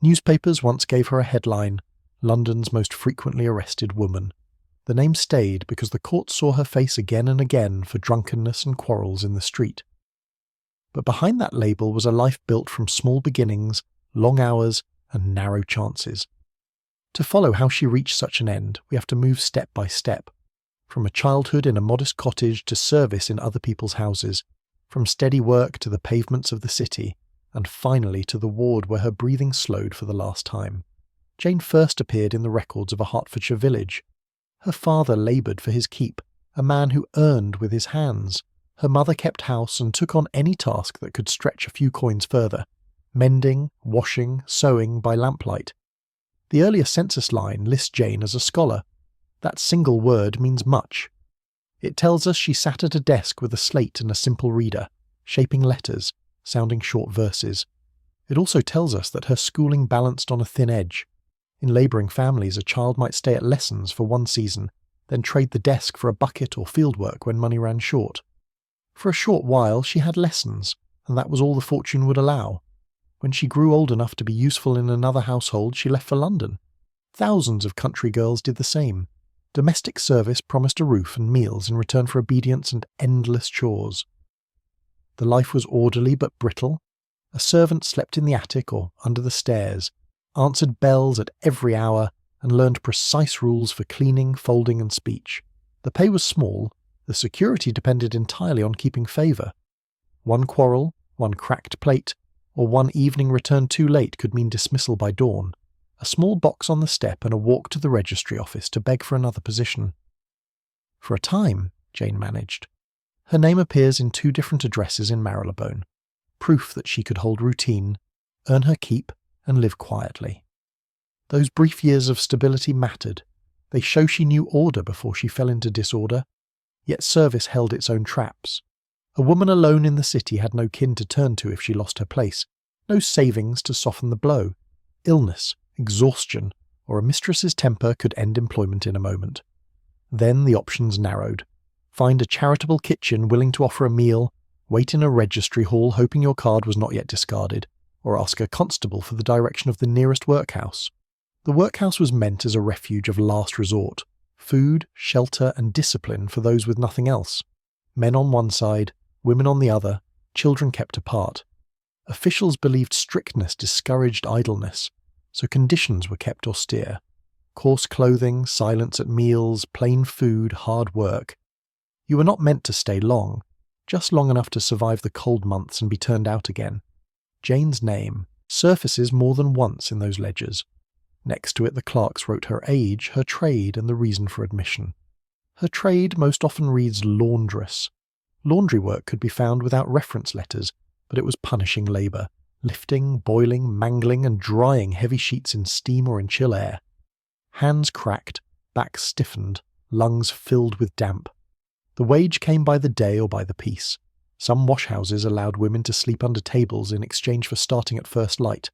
Newspapers once gave her a headline, "London's most frequently arrested woman." The name stayed because the court saw her face again and again for drunkenness and quarrels in the street. But behind that label was a life built from small beginnings, long hours, and narrow chances. To follow how she reached such an end, we have to move step by step. From a childhood in a modest cottage to service in other people's houses, from steady work to the pavements of the city, and finally to the ward where her breathing slowed for the last time. Jane first appeared in the records of a Hertfordshire village. Her father laboured for his keep, a man who earned with his hands. Her mother kept house and took on any task that could stretch a few coins further, mending, washing, sewing by lamplight. The earlier census line lists Jane as a scholar. That single word means much. It tells us she sat at a desk with a slate and a simple reader, shaping letters, sounding short verses. It also tells us that her schooling balanced on a thin edge. In labouring families, a child might stay at lessons for one season, then trade the desk for a bucket or fieldwork when money ran short. For a short while she had lessons, and that was all the fortune would allow. When she grew old enough to be useful in another household, she left for London. Thousands of country girls did the same. Domestic service promised a roof and meals in return for obedience and endless chores. The life was orderly but brittle. A servant slept in the attic or under the stairs, answered bells at every hour, and learned precise rules for cleaning, folding, and speech. The pay was small. The security depended entirely on keeping favour. One quarrel, one cracked plate, or one evening returned too late could mean dismissal by dawn, a small box on the step and a walk to the registry office to beg for another position. For a time, Jane managed. Her name appears in 2 different addresses in Marylebone, proof that she could hold routine, earn her keep, and live quietly. Those brief years of stability mattered. They show she knew order before she fell into disorder, yet service held its own traps. A woman alone in the city had no kin to turn to if she lost her place, no savings to soften the blow. Illness, exhaustion, or a mistress's temper could end employment in a moment. Then the options narrowed. Find a charitable kitchen willing to offer a meal, wait in a registry hall hoping your card was not yet discarded, or ask a constable for the direction of the nearest workhouse. The workhouse was meant as a refuge of last resort, food, shelter, and discipline for those with nothing else. Men on one side, women on the other, children kept apart. Officials believed strictness discouraged idleness, so conditions were kept austere. Coarse clothing, silence at meals, plain food, hard work. You were not meant to stay long, just long enough to survive the cold months and be turned out again. Jane's name surfaces more than once in those ledgers. Next to it the clerks wrote her age, her trade, and the reason for admission. Her trade most often reads laundress. Laundry work could be found without reference letters, but it was punishing labour, lifting, boiling, mangling, and drying heavy sheets in steam or in chill air. Hands cracked, backs stiffened, lungs filled with damp. The wage came by the day or by the piece. Some washhouses allowed women to sleep under tables in exchange for starting at first light.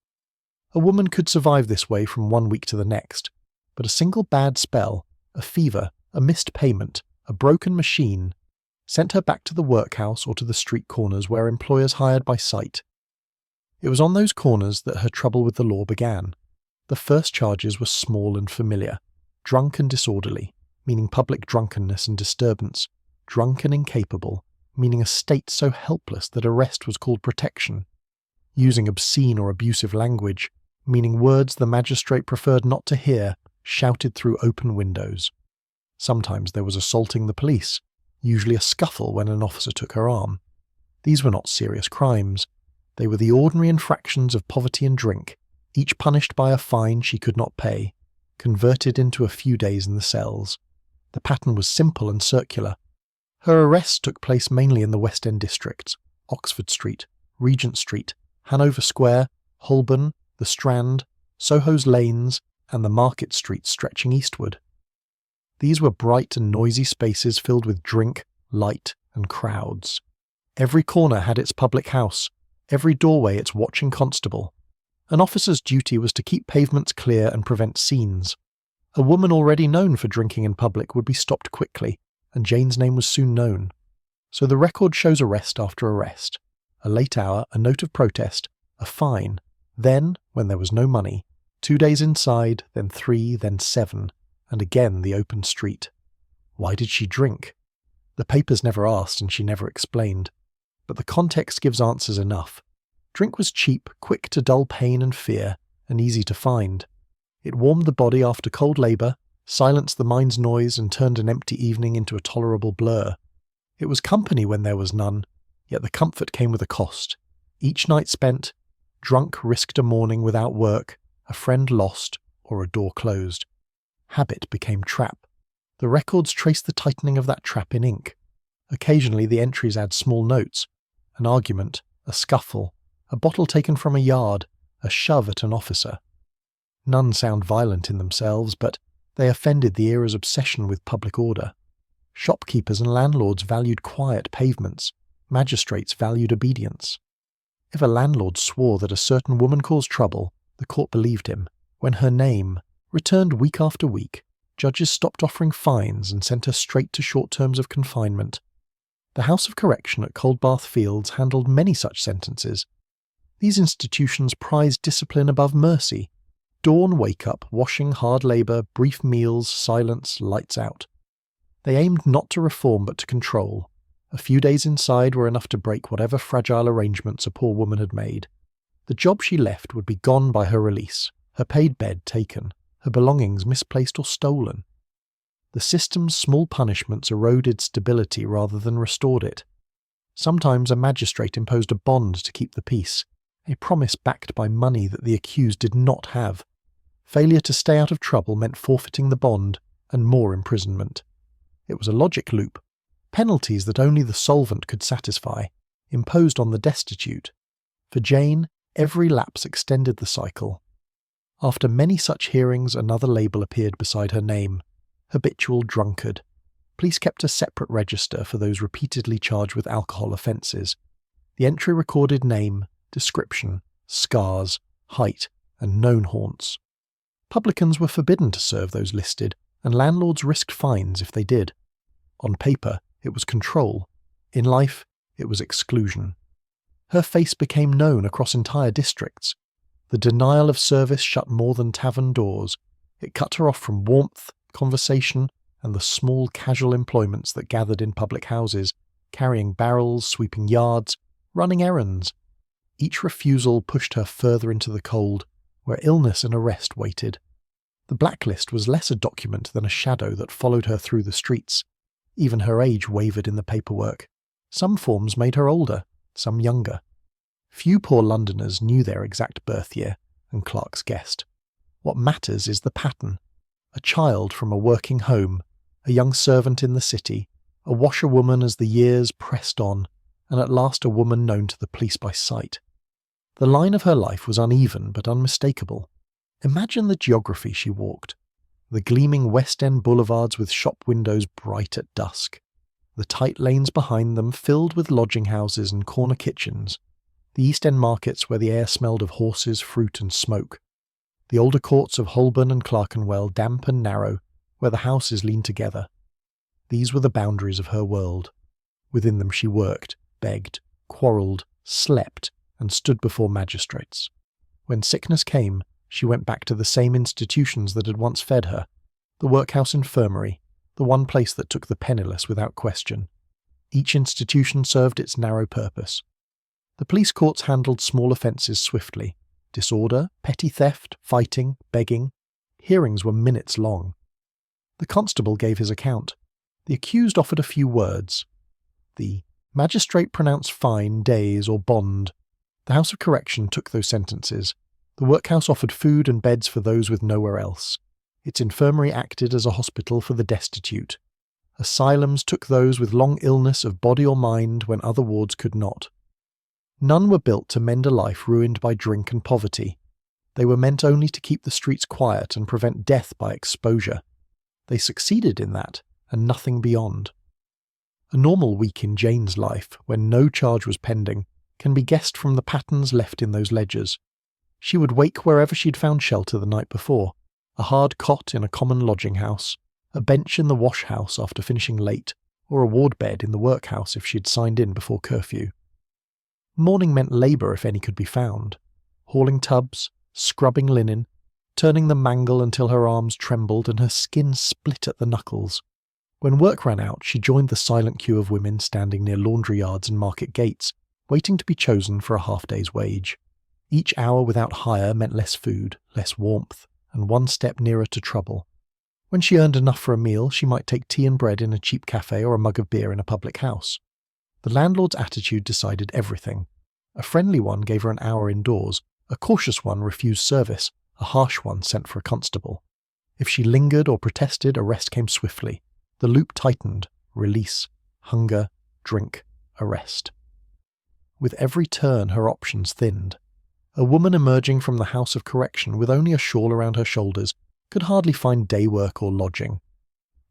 A woman could survive this way from one week to the next, but a single bad spell, a fever, a missed payment, a broken machine, sent her back to the workhouse or to the street corners where employers hired by sight. It was on those corners that her trouble with the law began. The first charges were small and familiar: drunk and disorderly, meaning public drunkenness and disturbance; drunk and incapable, meaning a state so helpless that arrest was called protection; using obscene or abusive language, meaning words the magistrate preferred not to hear, shouted through open windows. Sometimes there was assaulting the police, usually a scuffle when an officer took her arm. These were not serious crimes. They were the ordinary infractions of poverty and drink, each punished by a fine she could not pay, converted into a few days in the cells. The pattern was simple and circular. Her arrests took place mainly in the West End districts: Oxford Street, Regent Street, Hanover Square, Holborn, the Strand, Soho's Lanes, and the Market Streets stretching eastward. These were bright and noisy spaces filled with drink, light, and crowds. Every corner had its public house, every doorway its watching constable. An officer's duty was to keep pavements clear and prevent scenes. A woman already known for drinking in public would be stopped quickly, and Jane's name was soon known. So the record shows arrest after arrest. A late hour, a note of protest, a fine, Then, when there was no money, 2 days inside, then 3, then 7, and again the open street. Why did she drink? The papers never asked and she never explained. But the context gives answers enough. Drink was cheap, quick to dull pain and fear, and easy to find. It warmed the body after cold labour, silenced the mind's noise and turned an empty evening into a tolerable blur. It was company when there was none, yet the comfort came with a cost. Each night spent, drunk risked a morning without work, a friend lost, or a door closed. Habit became trap. The records trace the tightening of that trap in ink. Occasionally the entries add small notes, an argument, a scuffle, a bottle taken from a yard, a shove at an officer. None sound violent in themselves, but they offended the era's obsession with public order. Shopkeepers and landlords valued quiet pavements. Magistrates valued obedience. If a landlord swore that a certain woman caused trouble, the court believed him. When her name returned week after week, judges stopped offering fines and sent her straight to short terms of confinement. The House of Correction at Coldbath Fields handled many such sentences. These institutions prized discipline above mercy. Dawn wake-up, washing, hard labour, brief meals, silence, lights out. They aimed not to reform but to control. A few days inside were enough to break whatever fragile arrangements a poor woman had made. The job she left would be gone by her release, her paid bed taken, her belongings misplaced or stolen. The system's small punishments eroded stability rather than restored it. Sometimes a magistrate imposed a bond to keep the peace, a promise backed by money that the accused did not have. Failure to stay out of trouble meant forfeiting the bond and more imprisonment. It was a logic loop. Penalties that only the solvent could satisfy, imposed on the destitute. For Jane, every lapse extended the cycle. After many such hearings, another label appeared beside her name: habitual drunkard. Police kept a separate register for those repeatedly charged with alcohol offences. The entry recorded name, description, scars, height, and known haunts. Publicans were forbidden to serve those listed, and landlords risked fines if they did. On paper, it was control. In life, it was exclusion. Her face became known across entire districts. The denial of service shut more than tavern doors. It cut her off from warmth, conversation, and the small casual employments that gathered in public houses, carrying barrels, sweeping yards, running errands. Each refusal pushed her further into the cold, where illness and arrest waited. The blacklist was less a document than a shadow that followed her through the streets. Even her age wavered in the paperwork. Some forms made her older, some younger. Few poor Londoners knew their exact birth year, and clerks guessed. What matters is the pattern. A child from a working home, a young servant in the city, a washerwoman as the years pressed on, and at last a woman known to the police by sight. The line of her life was uneven but unmistakable. Imagine the geography she walked. The gleaming West End boulevards with shop windows bright at dusk. The tight lanes behind them filled with lodging houses and corner kitchens. The East End markets where the air smelled of horses, fruit and smoke. The older courts of Holborn and Clerkenwell, damp and narrow, where the houses leaned together. These were the boundaries of her world. Within them she worked, begged, quarrelled, slept, and stood before magistrates. When sickness came, she went back to the same institutions that had once fed her, the workhouse infirmary, the one place that took the penniless without question. Each institution served its narrow purpose. The police courts handled small offences swiftly. Disorder, petty theft, fighting, begging. Hearings were minutes long. The constable gave his account. The accused offered a few words. The magistrate pronounced fine, days, or bond. The House of Correction took those sentences. The workhouse offered food and beds for those with nowhere else. Its infirmary acted as a hospital for the destitute. Asylums took those with long illness of body or mind when other wards could not. None were built to mend a life ruined by drink and poverty. They were meant only to keep the streets quiet and prevent death by exposure. They succeeded in that, and nothing beyond. A normal week in Jane's life, when no charge was pending, can be guessed from the patterns left in those ledgers. She would wake wherever she'd found shelter the night before, a hard cot in a common lodging house, a bench in the wash house after finishing late, or a ward bed in the workhouse if she'd signed in before curfew. Morning meant labour if any could be found. hauling tubs, scrubbing linen, turning the mangle until her arms trembled and her skin split at the knuckles. When work ran out, she joined the silent queue of women standing near laundry yards and market gates, waiting to be chosen for a half-day's wage. Each hour without hire meant less food, less warmth, and one step nearer to trouble. When she earned enough for a meal, she might take tea and bread in a cheap cafe or a mug of beer in a public house. The landlord's attitude decided everything. A friendly one gave her an hour indoors, a cautious one refused service, a harsh one sent for a constable. If she lingered or protested, arrest came swiftly. The loop tightened: release, hunger, drink, arrest. With every turn, her options thinned. A woman emerging from the house of correction with only a shawl around her shoulders could hardly find day work or lodging.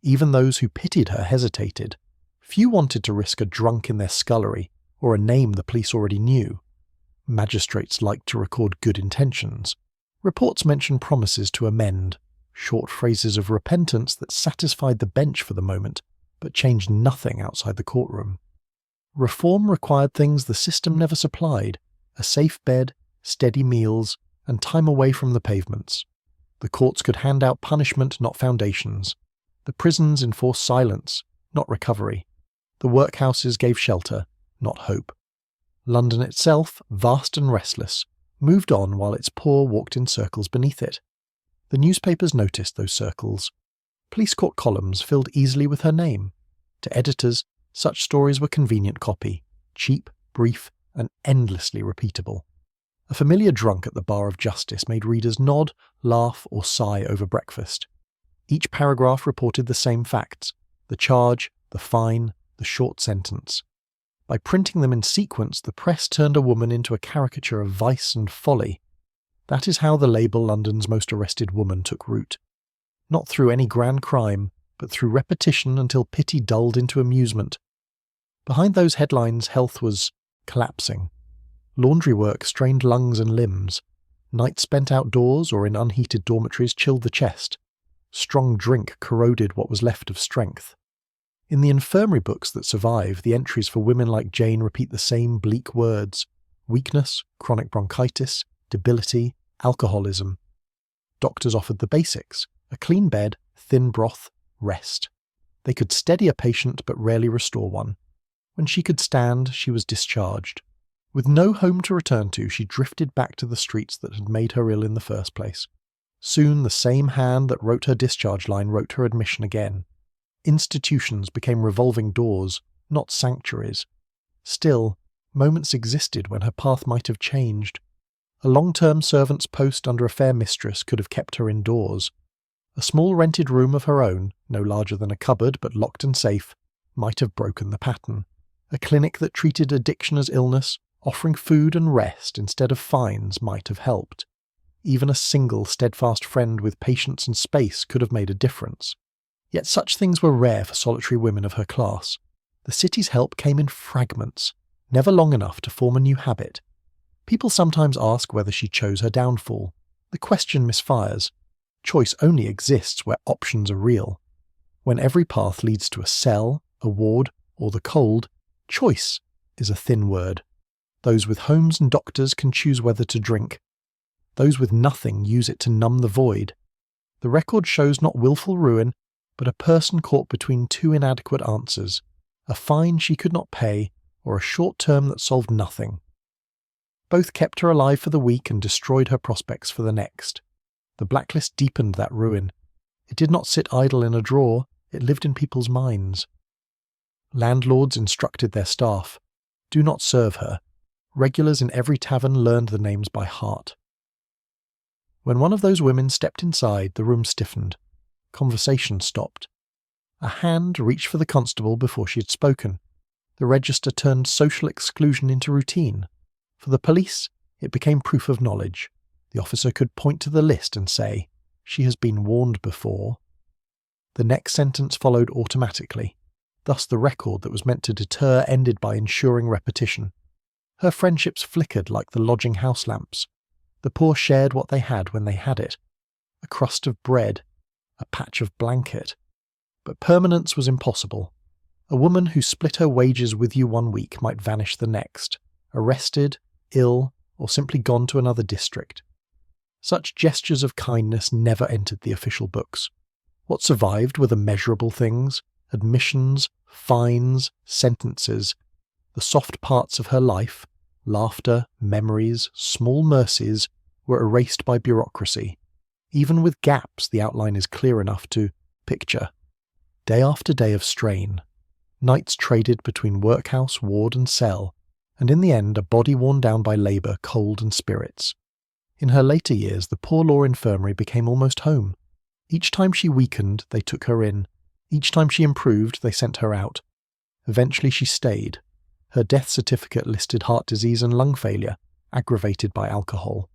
Even those who pitied her hesitated. Few wanted to risk a drunk in their scullery, or a name the police already knew. Magistrates liked to record good intentions. Reports mentioned promises to amend, short phrases of repentance that satisfied the bench for the moment, but changed nothing outside the courtroom. Reform required things the system never supplied: a safe bed, steady meals, and time away from the pavements. The courts could hand out punishment, not foundations. The prisons enforced silence, not recovery. The workhouses gave shelter, not hope. London itself, vast and restless, moved on while its poor walked in circles beneath it. The newspapers noticed those circles. Police court columns filled easily with her name. To editors, such stories were convenient copy, cheap, brief, and endlessly repeatable. A familiar drunk at the bar of justice made readers nod, laugh, or sigh over breakfast. Each paragraph reported the same facts: the charge, the fine, the short sentence. By printing them in sequence, the press turned a woman into a caricature of vice and folly. That is how the label "London's Most Arrested Woman" took root. Not through any grand crime, but through repetition until pity dulled into amusement. Behind those headlines, health was collapsing. Laundry work strained lungs and limbs. Nights spent outdoors or in unheated dormitories chilled the chest. Strong drink corroded what was left of strength. In the infirmary books that survive, the entries for women like Jane repeat the same bleak words: weakness, chronic bronchitis, debility, alcoholism. Doctors offered the basics: a clean bed, thin broth, rest. They could steady a patient but rarely restore one. When she could stand, she was discharged. With no home to return to, she drifted back to the streets that had made her ill in the first place. Soon the same hand that wrote her discharge line wrote her admission again. Institutions became revolving doors, not sanctuaries. Still, moments existed when her path might have changed. A long-term servant's post under a fair mistress could have kept her indoors. A small rented room of her own, no larger than a cupboard but locked and safe, might have broken the pattern. A clinic that treated addiction as illness, offering food and rest instead of fines, might have helped. Even a single steadfast friend with patience and space could have made a difference. Yet such things were rare for solitary women of her class. The city's help came in fragments, never long enough to form a new habit. People sometimes ask whether she chose her downfall. The question misfires. Choice only exists where options are real. When every path leads to a cell, a ward, or the cold, choice is a thin word. Those with homes and doctors can choose whether to drink. Those with nothing use it to numb the void. The record shows not willful ruin, but a person caught between two inadequate answers: a fine she could not pay, or a short term that solved nothing. Both kept her alive for the week and destroyed her prospects for the next. The blacklist deepened that ruin. It did not sit idle in a drawer, it lived in people's minds. Landlords instructed their staff: do not serve her. Regulars in every tavern learned the names by heart. When one of those women stepped inside, the room stiffened. Conversation stopped. A hand reached for the constable before she had spoken. The register turned social exclusion into routine. For the police, it became proof of knowledge. The officer could point to the list and say, "She has been warned before." The next sentence followed automatically. Thus the record that was meant to deter ended by ensuring repetition. Her friendships flickered like the lodging house lamps. The poor shared what they had when they had it: a crust of bread, a patch of blanket. But permanence was impossible. A woman who split her wages with you one week might vanish the next, arrested, ill, or simply gone to another district. Such gestures of kindness never entered the official books. What survived were the measurable things: admissions, fines, sentences. The soft parts of her life, laughter, memories, small mercies, were erased by bureaucracy. Even with gaps, the outline is clear enough to picture. Day after day of strain, nights traded between workhouse, ward and cell, and in the end a body worn down by labour, cold and spirits. In her later years, the Poor Law Infirmary became almost home. Each time she weakened, they took her in. Each time she improved, they sent her out. Eventually she stayed. Her death certificate listed heart disease and lung failure, aggravated by alcohol.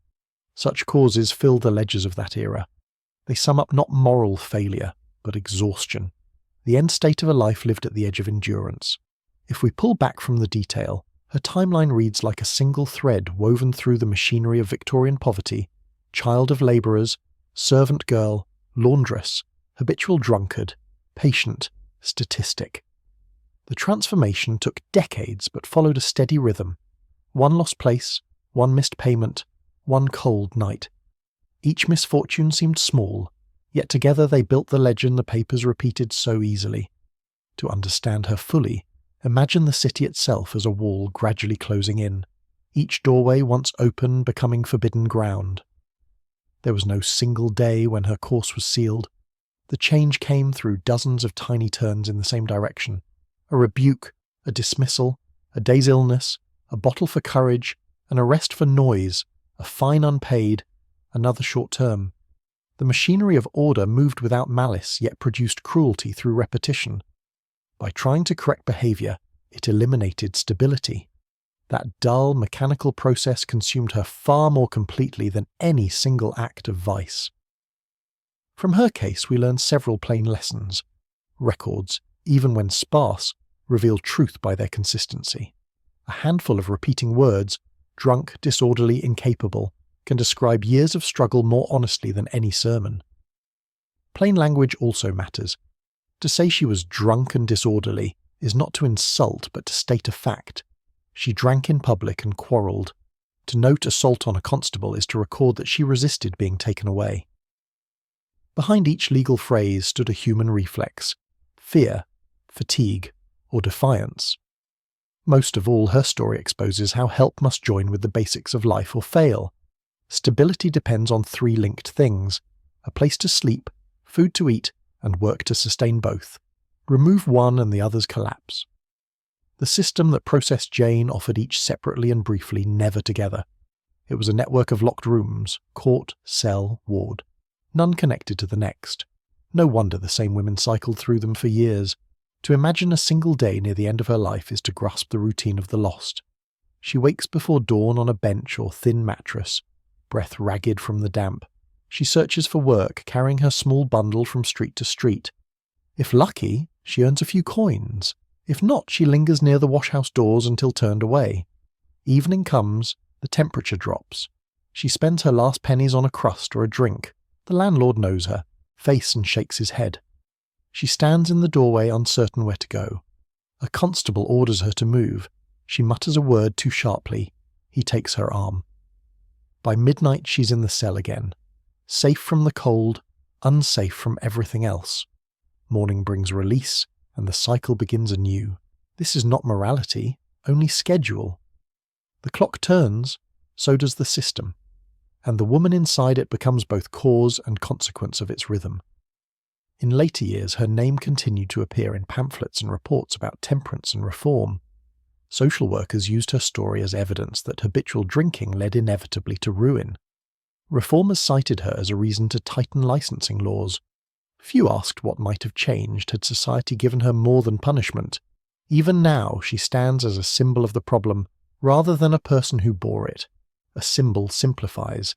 Such causes fill the ledgers of that era. They sum up not moral failure, but exhaustion. The end state of a life lived at the edge of endurance. If we pull back from the detail, her timeline reads like a single thread woven through the machinery of Victorian poverty: child of labourers, servant girl, laundress, habitual drunkard, patient, statistic. The transformation took decades but followed a steady rhythm. One lost place, one missed payment, one cold night. Each misfortune seemed small, yet together they built the legend the papers repeated so easily. To understand her fully, imagine the city itself as a wall gradually closing in, each doorway once open becoming forbidden ground. There was no single day when her course was sealed. The change came through dozens of tiny turns in the same direction: a rebuke, a dismissal, a day's illness, a bottle for courage, an arrest for noise, a fine unpaid, another short term. The machinery of order moved without malice, yet produced cruelty through repetition. By trying to correct behaviour, it eliminated stability. That dull, mechanical process consumed her far more completely than any single act of vice. From her case we learn several plain lessons. Records, even when sparse, reveal truth by their consistency. A handful of repeating words, drunk, disorderly, incapable, can describe years of struggle more honestly than any sermon. Plain language also matters. To say she was drunk and disorderly is not to insult but to state a fact. She drank in public and quarrelled. To note assault on a constable is to record that she resisted being taken away. Behind each legal phrase stood a human reflex: fear, fatigue, or defiance. Most of all, her story exposes how help must join with the basics of life or fail. Stability depends on three linked things: a place to sleep, food to eat, and work to sustain both. Remove one and the others collapse. The system that processed Jane offered each separately and briefly, never together. It was a network of locked rooms: court, cell, ward. None connected to the next. No wonder the same women cycled through them for years. To imagine a single day near the end of her life is to grasp the routine of the lost. She wakes before dawn on a bench or thin mattress, breath ragged from the damp. She searches for work, carrying her small bundle from street to street. If lucky, she earns a few coins. If not, she lingers near the washhouse doors until turned away. Evening comes, the temperature drops. She spends her last pennies on a crust or a drink. The landlord knows her, face and shakes his head. She stands in the doorway, uncertain where to go. A constable orders her to move. She mutters a word too sharply. He takes her arm. By midnight she's in the cell again. Safe from the cold, unsafe from everything else. Morning brings release, and the cycle begins anew. This is not morality, only schedule. The clock turns, so does the system, and the woman inside it becomes both cause and consequence of its rhythm. In later years, her name continued to appear in pamphlets and reports about temperance and reform. Social workers used her story as evidence that habitual drinking led inevitably to ruin. Reformers cited her as a reason to tighten licensing laws. Few asked what might have changed had society given her more than punishment. Even now, she stands as a symbol of the problem, rather than a person who bore it. A symbol simplifies.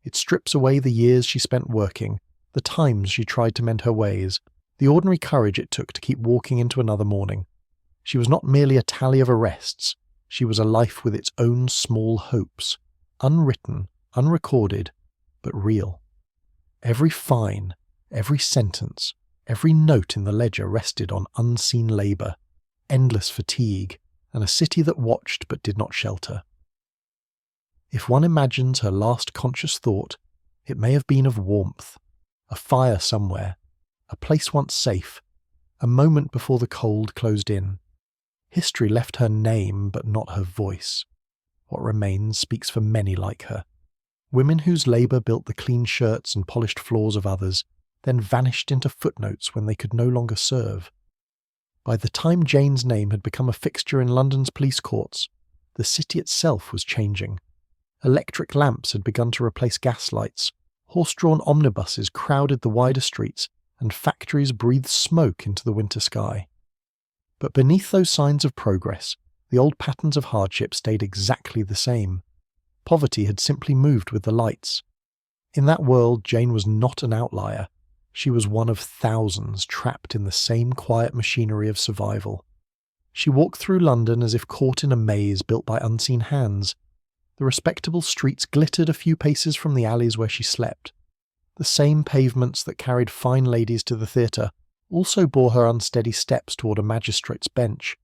It strips away the years she spent working, the times she tried to mend her ways, the ordinary courage it took to keep walking into another morning. She was not merely a tally of arrests, she was a life with its own small hopes, unwritten, unrecorded, but real. Every fine, every sentence, every note in the ledger rested on unseen labour, endless fatigue, and a city that watched but did not shelter. If one imagines her last conscious thought, it may have been of warmth, a fire somewhere, a place once safe, a moment before the cold closed in. History left her name, but not her voice. What remains speaks for many like her. Women whose labour built the clean shirts and polished floors of others, then vanished into footnotes when they could no longer serve. By the time Jane's name had become a fixture in London's police courts, the city itself was changing. Electric lamps had begun to replace gas lights, horse-drawn omnibuses crowded the wider streets, and factories breathed smoke into the winter sky. But beneath those signs of progress, the old patterns of hardship stayed exactly the same. Poverty had simply moved with the lights. In that world, Jane was not an outlier. She was one of thousands trapped in the same quiet machinery of survival. She walked through London as if caught in a maze built by unseen hands. The respectable streets glittered a few paces from the alleys where she slept. The same pavements that carried fine ladies to the theatre also bore her unsteady steps toward a magistrate's bench.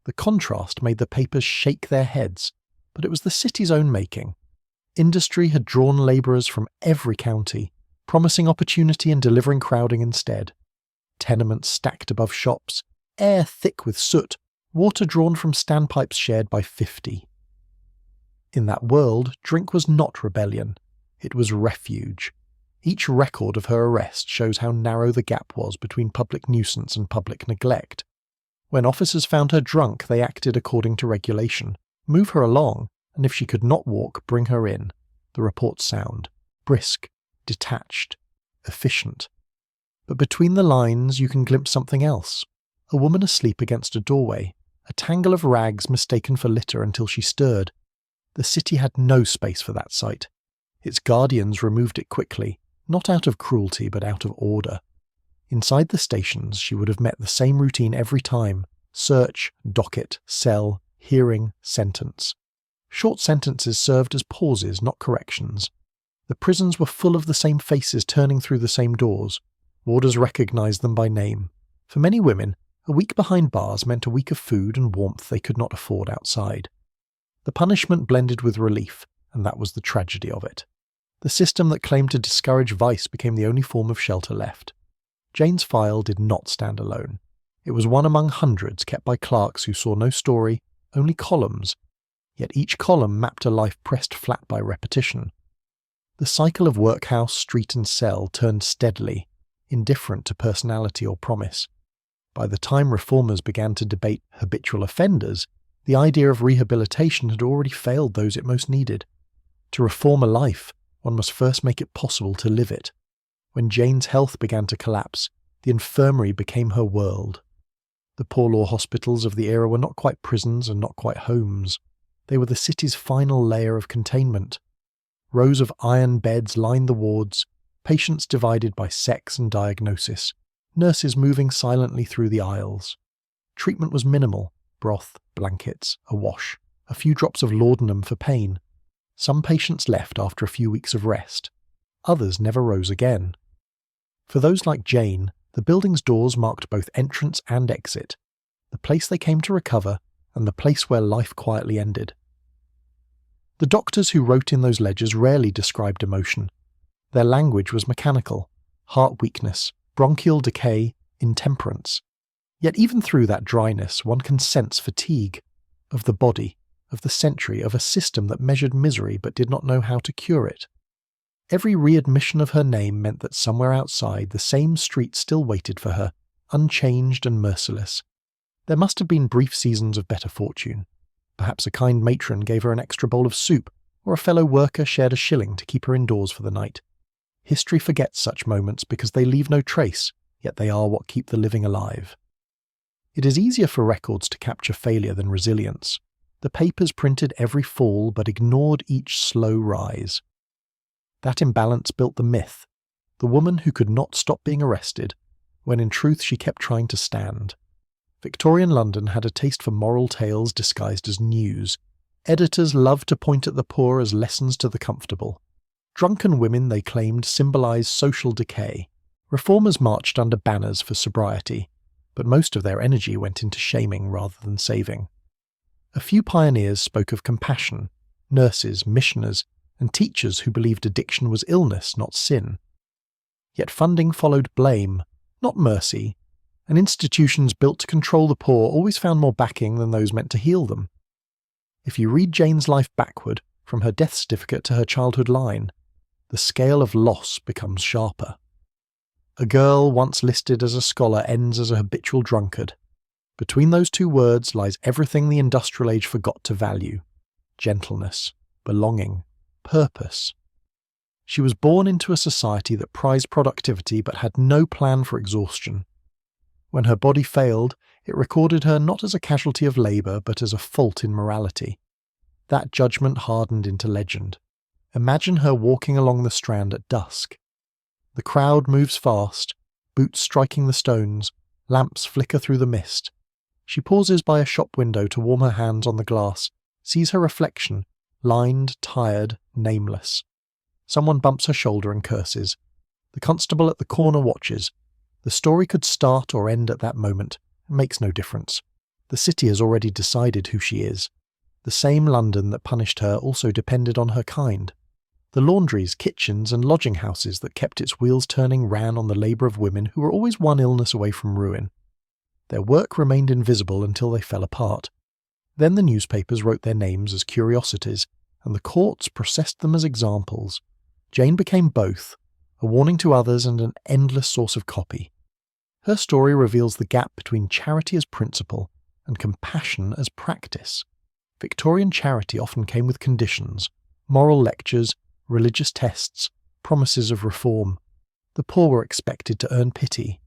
The contrast made the papers shake their heads, but it was the city's own making. Industry had drawn labourers from every county, promising opportunity and delivering crowding instead. Tenements stacked above shops, air thick with soot, water drawn from standpipes shared by 50. In that world, drink was not rebellion. It was refuge. Each record of her arrest shows how narrow the gap was between public nuisance and public neglect. When officers found her drunk, they acted according to regulation. Move her along, and if she could not walk, bring her in. The reports sound brisk, detached, efficient. But between the lines you can glimpse something else. A woman asleep against a doorway, a tangle of rags mistaken for litter until she stirred. The city had no space for that sight. Its guardians removed it quickly, not out of cruelty but out of order. Inside the stations she would have met the same routine every time: search, docket, cell, hearing, sentence. Short sentences served as pauses, not corrections. The prisons were full of the same faces turning through the same doors. Warders recognised them by name. For many women, a week behind bars meant a week of food and warmth they could not afford outside. The punishment blended with relief, and that was the tragedy of it. The system that claimed to discourage vice became the only form of shelter left. Jane's file did not stand alone. It was one among hundreds kept by clerks who saw no story, only columns, yet each column mapped a life pressed flat by repetition. The cycle of workhouse, street and cell turned steadily, indifferent to personality or promise. By the time reformers began to debate habitual offenders, the idea of rehabilitation had already failed those it most needed. To reform a life, one must first make it possible to live it. When Jane's health began to collapse, the infirmary became her world. The poor law hospitals of the era were not quite prisons and not quite homes. They were the city's final layer of containment. Rows of iron beds lined the wards, patients divided by sex and diagnosis, nurses moving silently through the aisles. Treatment was minimal: broth, blankets, a wash, a few drops of laudanum for pain. Some patients left after a few weeks of rest. Others never rose again. For those like Jane, the building's doors marked both entrance and exit, the place they came to recover and the place where life quietly ended. The doctors who wrote in those ledgers rarely described emotion. Their language was mechanical: heart weakness, bronchial decay, intemperance. Yet even through that dryness, one can sense fatigue, of the body, of the century, of a system that measured misery but did not know how to cure it. Every readmission of her name meant that somewhere outside the same street still waited for her, unchanged and merciless. There must have been brief seasons of better fortune. Perhaps a kind matron gave her an extra bowl of soup, or a fellow worker shared a shilling to keep her indoors for the night. History forgets such moments because they leave no trace, yet they are what keep the living alive. It is easier for records to capture failure than resilience. The papers printed every fall but ignored each slow rise. That imbalance built the myth, the woman who could not stop being arrested, when in truth she kept trying to stand. Victorian London had a taste for moral tales disguised as news. Editors loved to point at the poor as lessons to the comfortable. Drunken women, they claimed, symbolised social decay. Reformers marched under banners for sobriety, but most of their energy went into shaming rather than saving. A few pioneers spoke of compassion, nurses, missioners, and teachers who believed addiction was illness, not sin. Yet funding followed blame, not mercy, and institutions built to control the poor always found more backing than those meant to heal them. If you read Jane's life backward, from her death certificate to her childhood line, the scale of loss becomes sharper. A girl once listed as a scholar ends as a habitual drunkard. Between those two words lies everything the industrial age forgot to value: gentleness, belonging, purpose. She was born into a society that prized productivity but had no plan for exhaustion. When her body failed, it recorded her not as a casualty of labour but as a fault in morality. That judgment hardened into legend. Imagine her walking along the Strand at dusk. The crowd moves fast, boots striking the stones, lamps flicker through the mist. She pauses by a shop window to warm her hands on the glass, sees her reflection, lined, tired, nameless. Someone bumps her shoulder and curses. The constable at the corner watches. The story could start or end at that moment. It makes no difference. The city has already decided who she is. The same London that punished her also depended on her kind. The laundries, kitchens, and lodging houses that kept its wheels turning ran on the labour of women who were always one illness away from ruin. Their work remained invisible until they fell apart. Then the newspapers wrote their names as curiosities, and the courts processed them as examples. Jane became both, a warning to others and an endless source of copy. Her story reveals the gap between charity as principle and compassion as practice. Victorian charity often came with conditions: moral lectures, religious tests, promises of reform. The poor were expected to earn pity.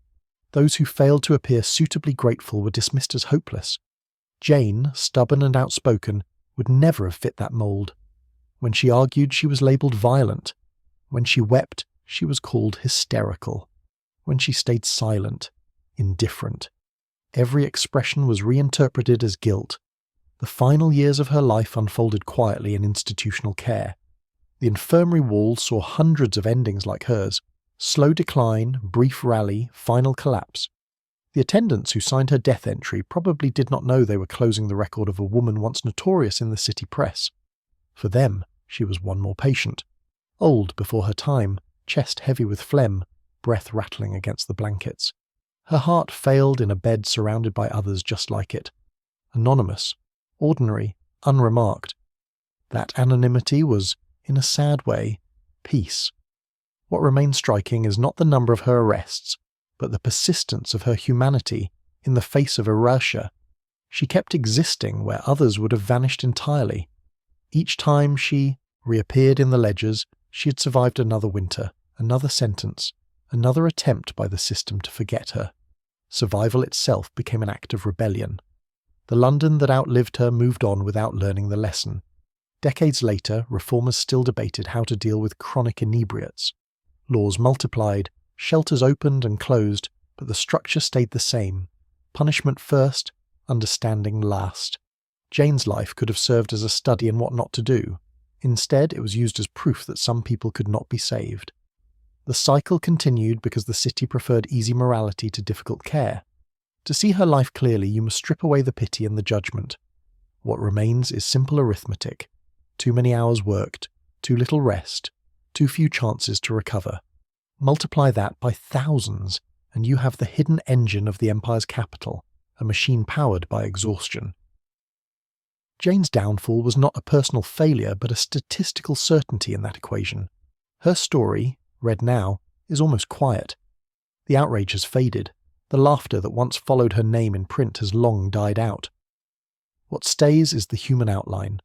Those who failed to appear suitably grateful were dismissed as hopeless. Jane, stubborn and outspoken, would never have fit that mould. When she argued, she was labelled violent. When she wept, she was called hysterical. When she stayed silent, indifferent. Every expression was reinterpreted as guilt. The final years of her life unfolded quietly in institutional care. The infirmary walls saw hundreds of endings like hers: slow decline, brief rally, final collapse. The attendants who signed her death entry probably did not know they were closing the record of a woman once notorious in the city press. For them, she was one more patient. Old before her time, chest heavy with phlegm, breath rattling against the blankets. Her heart failed in a bed surrounded by others just like it. Anonymous, ordinary, unremarked. That anonymity was, in a sad way, peace. What remains striking is not the number of her arrests, but the persistence of her humanity in the face of inertia. She kept existing where others would have vanished entirely. Each time she reappeared in the ledgers, she had survived another winter, another sentence, another attempt by the system to forget her. Survival itself became an act of rebellion. The London that outlived her moved on without learning the lesson. Decades later, reformers still debated how to deal with chronic inebriates. Laws multiplied, shelters opened and closed, but the structure stayed the same. Punishment first, understanding last. Jane's life could have served as a study in what not to do. Instead, it was used as proof that some people could not be saved. The cycle continued because the city preferred easy morality to difficult care. To see her life clearly, you must strip away the pity and the judgment. What remains is simple arithmetic. Too many hours worked, too little rest, too few chances to recover. Multiply that by thousands, and you have the hidden engine of the empire's capital, a machine powered by exhaustion. Jane's downfall was not a personal failure, but a statistical certainty in that equation. Her story, read now, is almost quiet. The outrage has faded. The laughter that once followed her name in print has long died out. What stays is the human outline.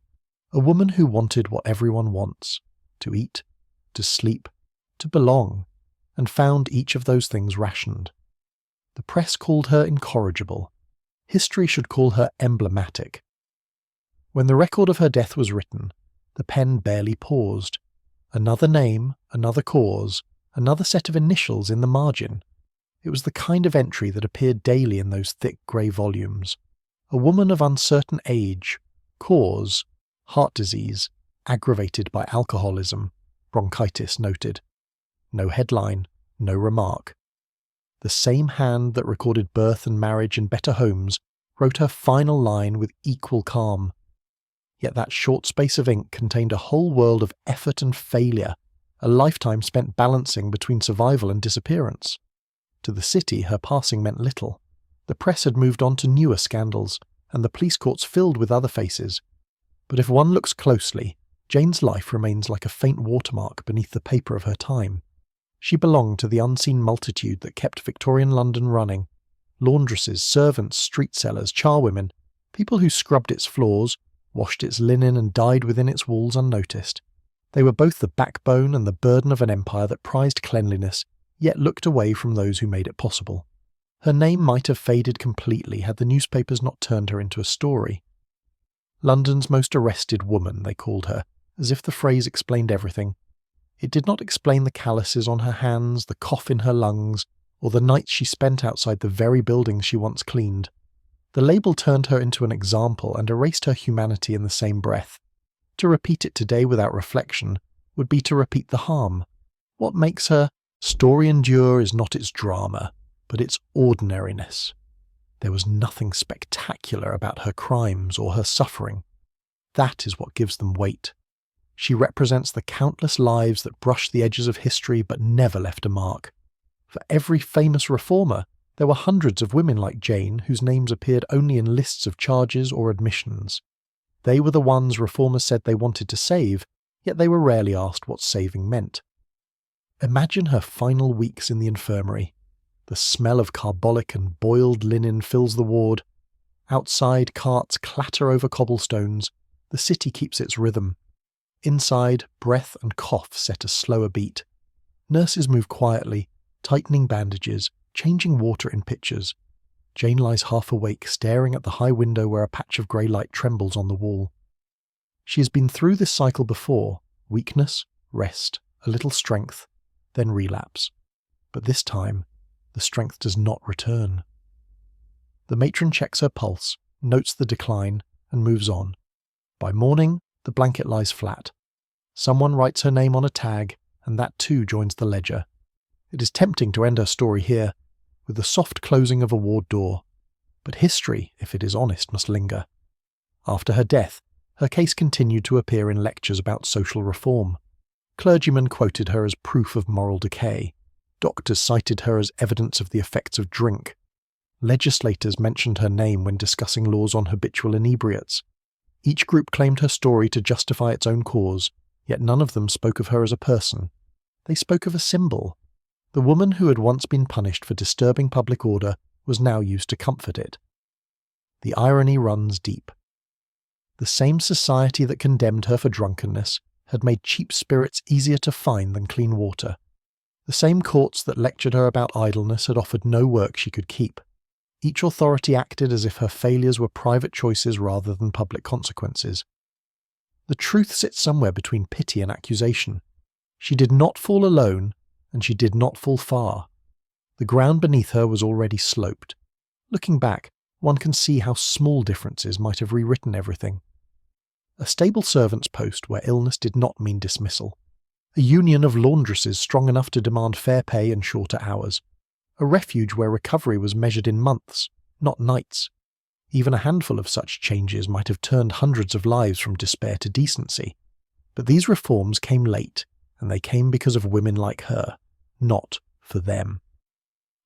A woman who wanted what everyone wants: to eat, to sleep, to belong, and found each of those things rationed. The press called her incorrigible. History should call her emblematic. When the record of her death was written, the pen barely paused. Another name, another cause, another set of initials in the margin. It was the kind of entry that appeared daily in those thick grey volumes. A woman of uncertain age, cause, heart disease, aggravated by alcoholism, bronchitis noted. No headline, no remark. The same hand that recorded birth and marriage and better homes wrote her final line with equal calm. Yet that short space of ink contained a whole world of effort and failure, a lifetime spent balancing between survival and disappearance. To the city, her passing meant little. The press had moved on to newer scandals, and the police courts filled with other faces. But if one looks closely, Jane's life remains like a faint watermark beneath the paper of her time. She belonged to the unseen multitude that kept Victorian London running. Laundresses, servants, street sellers, charwomen, people who scrubbed its floors, washed its linen and died within its walls unnoticed. They were both the backbone and the burden of an empire that prized cleanliness, yet looked away from those who made it possible. Her name might have faded completely had the newspapers not turned her into a story. London's most arrested woman, they called her, as if the phrase explained everything. It did not explain the calluses on her hands, the cough in her lungs, or the nights she spent outside the very buildings she once cleaned. The label turned her into an example and erased her humanity in the same breath. To repeat it today without reflection would be to repeat the harm. What makes her story endure is not its drama, but its ordinariness. There was nothing spectacular about her crimes or her suffering. That is what gives them weight. She represents the countless lives that brushed the edges of history but never left a mark. For every famous reformer, there were hundreds of women like Jane whose names appeared only in lists of charges or admissions. They were the ones reformers said they wanted to save, yet they were rarely asked what saving meant. Imagine her final weeks in the infirmary. The smell of carbolic and boiled linen fills the ward. Outside, carts clatter over cobblestones. The city keeps its rhythm. Inside, breath and cough set a slower beat. Nurses move quietly, tightening bandages, changing water in pitchers. Jane lies half awake, staring at the high window where a patch of grey light trembles on the wall. She has been through this cycle before: weakness, rest, a little strength, then relapse. But this time, the strength does not return. The matron checks her pulse, notes the decline, and moves on. By morning, the blanket lies flat. Someone writes her name on a tag, and that too joins the ledger. It is tempting to end her story here, with the soft closing of a ward door. But history, if it is honest, must linger. After her death, her case continued to appear in lectures about social reform. Clergymen quoted her as proof of moral decay. Doctors cited her as evidence of the effects of drink. Legislators mentioned her name when discussing laws on habitual inebriates. Each group claimed her story to justify its own cause, yet none of them spoke of her as a person. They spoke of a symbol. The woman who had once been punished for disturbing public order was now used to comfort it. The irony runs deep. The same society that condemned her for drunkenness had made cheap spirits easier to find than clean water. The same courts that lectured her about idleness had offered no work she could keep. Each authority acted as if her failures were private choices rather than public consequences. The truth sits somewhere between pity and accusation. She did not fall alone, and she did not fall far. The ground beneath her was already sloped. Looking back, one can see how small differences might have rewritten everything. A stable servant's post where illness did not mean dismissal. A union of laundresses strong enough to demand fair pay and shorter hours. A refuge where recovery was measured in months, not nights. Even a handful of such changes might have turned hundreds of lives from despair to decency. But these reforms came late, and they came because of women like her, not for them.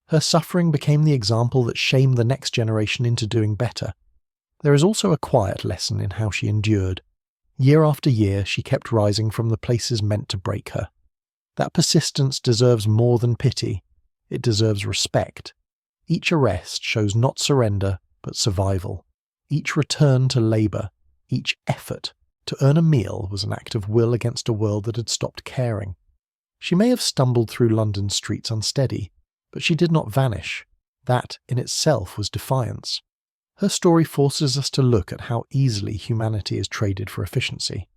Her suffering became the example that shamed the next generation into doing better. There is also a quiet lesson in how she endured. Year after year, she kept rising from the places meant to break her. That persistence deserves more than pity. It deserves respect. Each arrest shows not surrender, but survival. Each return to labour, each effort to earn a meal was an act of will against a world that had stopped caring. She may have stumbled through London streets unsteady, but she did not vanish. That, in itself, was defiance. Her story forces us to look at how easily humanity is traded for efficiency.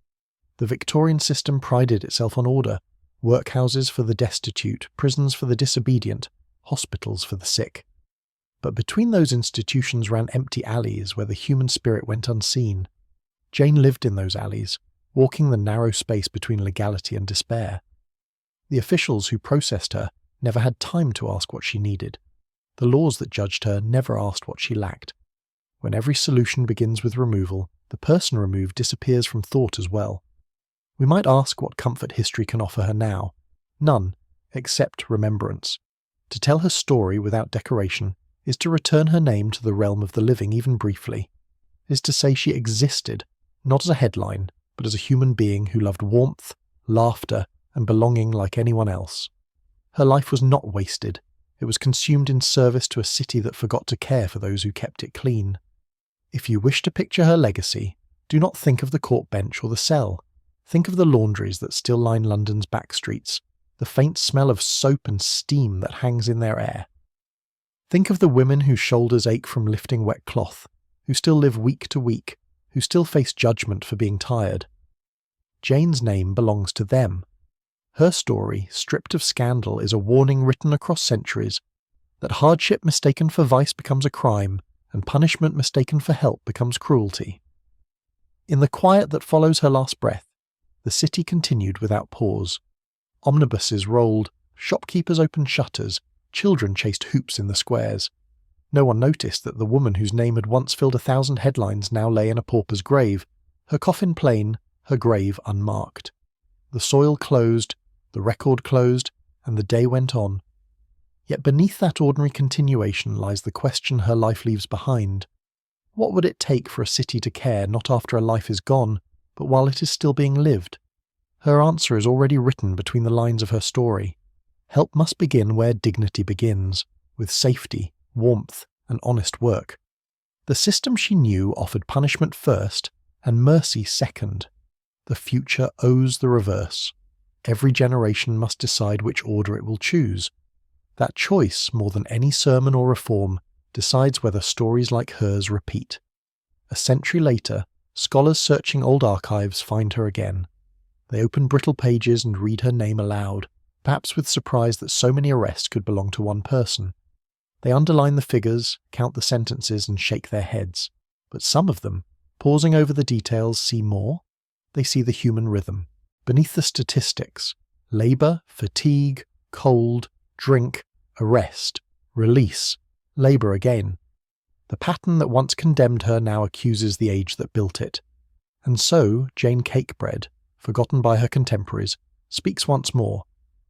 The Victorian system prided itself on order: workhouses for the destitute, prisons for the disobedient, hospitals for the sick. But between those institutions ran empty alleys where the human spirit went unseen. Jane lived in those alleys, walking the narrow space between legality and despair. The officials who processed her never had time to ask what she needed. The laws that judged her never asked what she lacked. When every solution begins with removal, The person removed disappears from thought as well. We might ask what comfort history can offer her now. None, except remembrance. To tell her story without decoration is to return her name to the realm of the living even briefly, is to say she existed, not as a headline, but as a human being who loved warmth, laughter, and belonging like anyone else. Her life was not wasted. It was consumed in service to a city that forgot to care for those who kept it clean. If you wish to picture her legacy, do not think of the court bench or the cell. Think of the laundries that still line London's back streets, the faint smell of soap and steam that hangs in their air. Think of the women whose shoulders ache from lifting wet cloth, who still live week to week, who still face judgment for being tired. Jane's name belongs to them. Her story, stripped of scandal, is a warning written across centuries that hardship mistaken for vice becomes a crime, and punishment mistaken for help becomes cruelty. In the quiet that follows her last breath, the city continued without pause. Omnibuses rolled, shopkeepers opened shutters, children chased hoops in the squares. No one noticed that the woman whose name had once filled 1,000 headlines now lay in a pauper's grave, her coffin plain, her grave unmarked. The soil closed, the record closed, and the day went on. Yet beneath that ordinary continuation lies the question her life leaves behind. What would it take for a city to care not after a life is gone, but while it is still being lived? Her answer is already written between the lines of her story. Help must begin where dignity begins, with safety, warmth, and honest work. The system she knew offered punishment first and mercy second. The future owes the reverse. Every generation must decide which order it will choose. That choice, more than any sermon or reform, decides whether stories like hers repeat. A century later, scholars searching old archives find her again. They open brittle pages and read her name aloud, perhaps with surprise that so many arrests could belong to one person. They underline the figures, count the sentences, and shake their heads. But some of them, pausing over the details, see more. They see the human rhythm. Beneath the statistics, labour, fatigue, cold, drink, arrest, release, labour again. The pattern that once condemned her now accuses the age that built it. And so Jane Cakebread, forgotten by her contemporaries, speaks once more,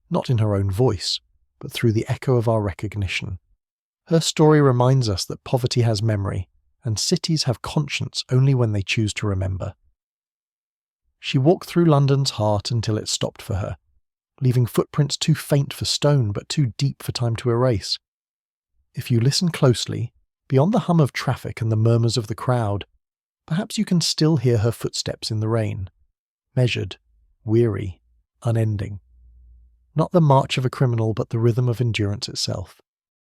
not in her own voice, but through the echo of our recognition. Her story reminds us that poverty has memory, and cities have conscience only when they choose to remember. She walked through London's heart until it stopped for her, leaving footprints too faint for stone but too deep for time to erase. If you listen closely, beyond the hum of traffic and the murmurs of the crowd, perhaps you can still hear her footsteps in the rain, measured, weary, unending. Not the march of a criminal but the rhythm of endurance itself.